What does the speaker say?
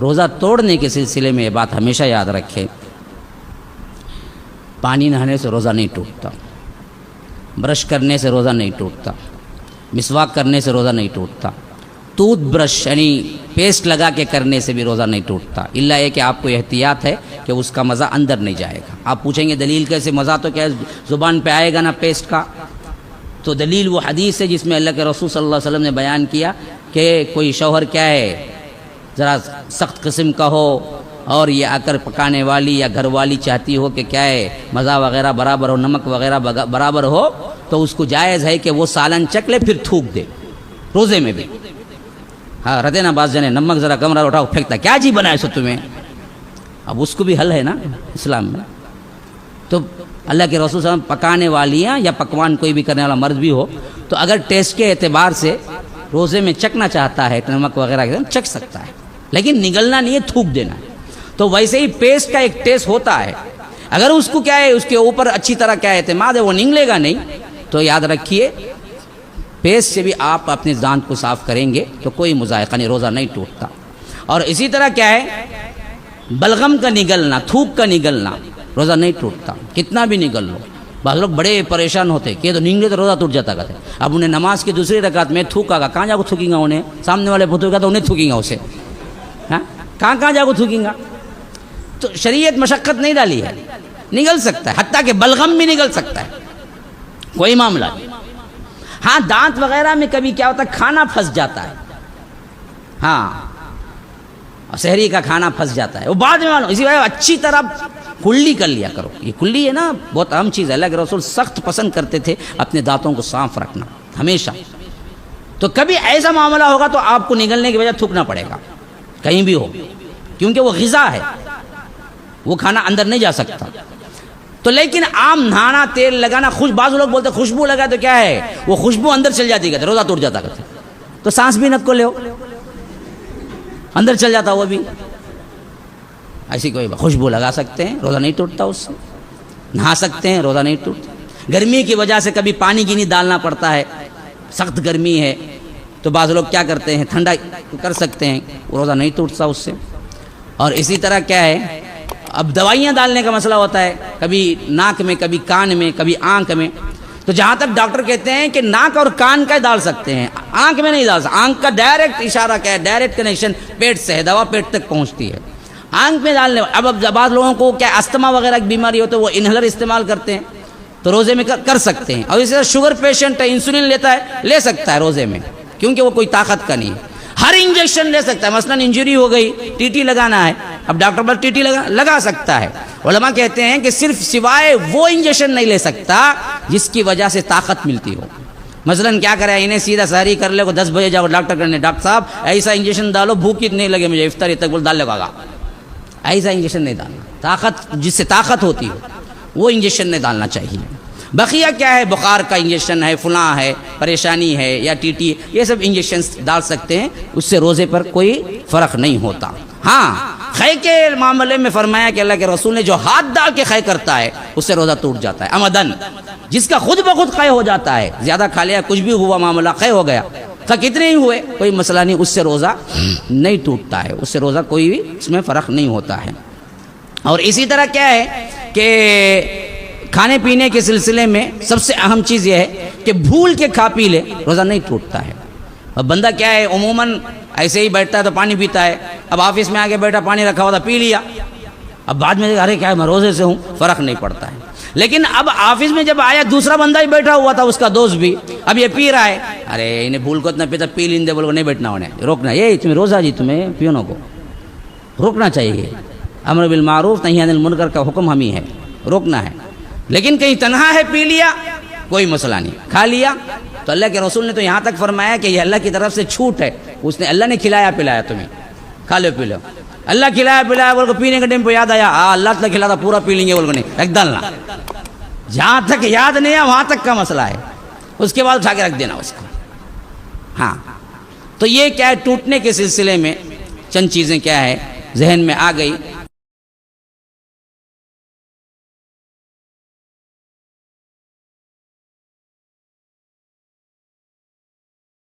روزہ توڑنے کے سلسلے میں یہ بات ہمیشہ یاد رکھیں، پانی نہانے سے روزہ نہیں ٹوٹتا، برش کرنے سے روزہ نہیں ٹوٹتا، مسواک کرنے سے روزہ نہیں ٹوٹتا، ٹوتھ برش یعنی پیسٹ لگا کے کرنے سے بھی روزہ نہیں ٹوٹتا، الا یہ کہ آپ کو احتیاط ہے کہ اس کا مزہ اندر نہیں جائے گا۔ آپ پوچھیں گے دلیل کیسے، مزہ تو کیا زبان پہ آئے گا نا پیسٹ کا، تو دلیل وہ حدیث ہے جس میں اللہ کے رسول صلی اللہ علیہ وسلم نے بیان کیا کہ کوئی شوہر کیا ہے ذرا سخت قسم کا ہو اور یہ آ کر پکانے والی یا گھر والی چاہتی ہو کہ کیا ہے مزہ وغیرہ برابر ہو، نمک وغیرہ برابر ہو، تو اس کو جائز ہے کہ وہ سالن چکھ لے پھر تھوک دے روزے میں بھی۔ ہاں رہتے نا بعض جنے نمک ذرا کم رہا اٹھاؤ پھینکتا، کیا جی بنائے سو تمہیں، اب اس کو بھی حل ہے نا اسلام میں۔ تو اللہ کے رسول صلی اللہ علیہ وسلم پکانے والیاں یا پکوان کوئی بھی کرنے والا مرد بھی ہو تو اگر ٹیسٹ کے اعتبار سے روزے میں چکھنا چاہتا ہے نمک وغیرہ چکھ سکتا ہے، لیکن نگلنا نہیں ہے، تھوک دینا ہے۔ تو ویسے ہی پیسٹ کا ایک ٹیسٹ ہوتا ہے، اگر اس کو کیا ہے اس کے اوپر اچھی طرح کیا اعتماد ہے وہ نگلے گا نہیں، تو یاد رکھیے پیسٹ سے بھی آپ اپنے دانت کو صاف کریں گے تو کوئی مذائقہ نہیں، روزہ نہیں ٹوٹتا۔ اور اسی طرح کیا ہے بلغم کا نگلنا، تھوک کا نگلنا، روزہ نہیں ٹوٹتا، کتنا بھی نگل لو۔ بعض لوگ بڑے پریشان ہوتے کہ تو نگلے تو روزہ ٹوٹ جاتا کہتے، اب انہیں نماز کی دوسری رکعت میں تھوکا گا، کہاں جا کو تھوکیں گا انہیں، سامنے والے پتھر کا تو انہیں تھوکیں گا اسے، ہاں کہاں جا کو تھوکیں گا۔ تو شریعت مشقت نہیں ڈالی ہے، نگل سکتا ہے، حتیٰ کہ بلغم بھی نگل سکتا ہے، کوئی معاملہ نہیں۔ ہاں دانت وغیرہ میں کبھی کیا ہوتا ہے کھانا پھنس جاتا ہے، ہاں سحری کا کھانا پھنس جاتا ہے، وہ بعد میں معلوم، اسی وجہ اچھی طرح کلی کر لیا کرو۔ یہ کلی ہے نا بہت اہم چیز ہے، اللہ کے رسول سخت پسند کرتے تھے اپنے دانتوں کو صاف رکھنا ہمیشہ۔ تو کبھی ایسا معاملہ ہوگا تو آپ کو نگلنے کی وجہ تھوکنا پڑے گا کہیں بھی ہو، کیونکہ وہ غذا ہے، وہ کھانا اندر نہیں جا سکتا۔ تو لیکن عام نہانا، تیل لگانا، بعض لوگ بولتے خوشبو لگائے تو کیا ہے وہ خوشبو اندر چل جاتی کہتے روزہ ٹوٹ جاتا کہتے، تو سانس بھی نک کو لے اندر چل جاتا وہ بھی، ایسی کوئی خوشبو لگا سکتے ہیں روزہ نہیں ٹوٹتا، اس سے نہا سکتے ہیں روزہ نہیں ٹوٹتا۔ گرمی کی وجہ سے کبھی پانی کی نہیں ڈالنا پڑتا ہے، سخت گرمی ہے تو بعض لوگ کیا کرتے ہیں ٹھنڈا کر سکتے ہیں، روزہ نہیں ٹوٹتا اس سے۔ اور اسی طرح کیا ہے اب دوائیاں ڈالنے کا مسئلہ ہوتا ہے، کبھی ناک میں، کبھی کان میں، کبھی آنکھ میں، تو جہاں تک ڈاکٹر کہتے ہیں کہ ناک اور کان کا ڈال سکتے ہیں، آنکھ میں نہیں ڈال سکتے، آنکھ کا ڈائریکٹ اشارہ کیا ہے، ڈائریکٹ کنیکشن پیٹ سے ہے، دوا پیٹ تک پہنچتی ہے، آنکھ میں ڈالنے۔ اب بعض لوگوں کو کیا استما وغیرہ کی بیماری ہوتی ہے وہ انہیلر استعمال کرتے ہیں تو روزے میں کر سکتے ہیں۔ اور اسی طرح شوگر پیشنٹ ہے، انسولین لیتا ہے، لے سکتا ہے روزے میں، کیونکہ وہ کوئی طاقت کا نہیں ہے۔ ہر انجیکشن لے سکتا ہے، مثلا انجری ہو گئی ٹی ٹی لگانا ہے، اب ڈاکٹر پر ٹی ٹی لگا سکتا ہے۔ علماء کہتے ہیں کہ صرف سوائے وہ انجیکشن نہیں لے سکتا جس کی وجہ سے طاقت ملتی ہو۔ مثلا کیا کرے انہیں سیدھا سحری کر لے کو 10 بجے جاؤ ڈاکٹر کرنے، ڈاکٹر صاحب ایسا انجیکشن ڈالو بھوک اتنے لگے مجھے افطاری تک، بول ڈال لے گا، ایسا انجیکشن نہیں ڈالنا، طاقت جس سے طاقت ہوتی ہو وہ انجیکشن نہیں ڈالنا چاہیے۔ بقیہ کیا ہے بخار کا انجیکشن ہے، فلاں ہے، پریشانی ہے یا ٹی ٹی، یہ سب انجیکشنز ڈال سکتے ہیں، اس سے روزے پر کوئی فرق نہیں ہوتا۔ ہاں خے کے معاملے میں فرمایا کہ اللہ کے رسول نے جو ہاتھ ڈال کے خے کرتا ہے اس سے روزہ ٹوٹ جاتا ہے عمدن، جس کا خود بخود خے ہو جاتا ہے، زیادہ کھا لیا کچھ بھی ہوا معاملہ خے ہو گیا، کتنے ہی ہوئے کوئی مسئلہ نہیں، اس سے روزہ نہیں ٹوٹتا ہے، اس سے روزہ کوئی بھی اس میں فرق نہیں ہوتا ہے۔ اور اسی طرح کیا ہے کہ کھانے پینے کے سلسلے میں سب سے اہم چیز یہ ہے کہ بھول کے کھا پی لے روزہ نہیں ٹوٹتا ہے۔ اب بندہ کیا ہے عموماً ایسے ہی بیٹھتا ہے تو پانی پیتا ہے، اب آفس میں آگے بیٹھا پانی رکھا ہوا تھا پی لیا، اب بعد میں ارے کیا ہے میں روزے سے ہوں، فرق نہیں پڑتا ہے۔ لیکن اب آفس میں جب آیا دوسرا بندہ ہی بیٹھا ہوا تھا اس کا دوست بھی، اب یہ پی رہا ہے، ارے انہیں بھول کو اتنا پیتا پی لیندے، بول کو نہیں بیٹھنا، انہیں روکنا، یہ تمہیں روزہ جی تمہیں پیونوں کو روکنا چاہیے، امر بالمعروف نہی عن المنکر کا حکم ہم ہی ہے، روکنا ہے۔ لیکن کہیں تنہا ہے پی لیا کوئی مسئلہ نہیں، کھا لیا تو اللہ کے رسول نے تو یہاں تک فرمایا کہ یہ اللہ کی طرف سے چھوٹ ہے، اس نے اللہ نے کھلایا پلایا تمہیں، کھا لو پی لو، اللہ کھلایا پلایا بول کو پینے کے ٹائم پہ یاد آیا اللہ تعالیٰ کھلاتا پورا پی لیں گے بول کو نہیں، رکھ ڈالنا، جہاں تک یاد نہیں ہے وہاں تک کا مسئلہ ہے، اس کے بعد اٹھا کے رکھ دینا اس کو۔ ہاں تو یہ کیا ہے ٹوٹنے کے سلسلے میں چند چیزیں کیا ہے ذہن میں آ گئی۔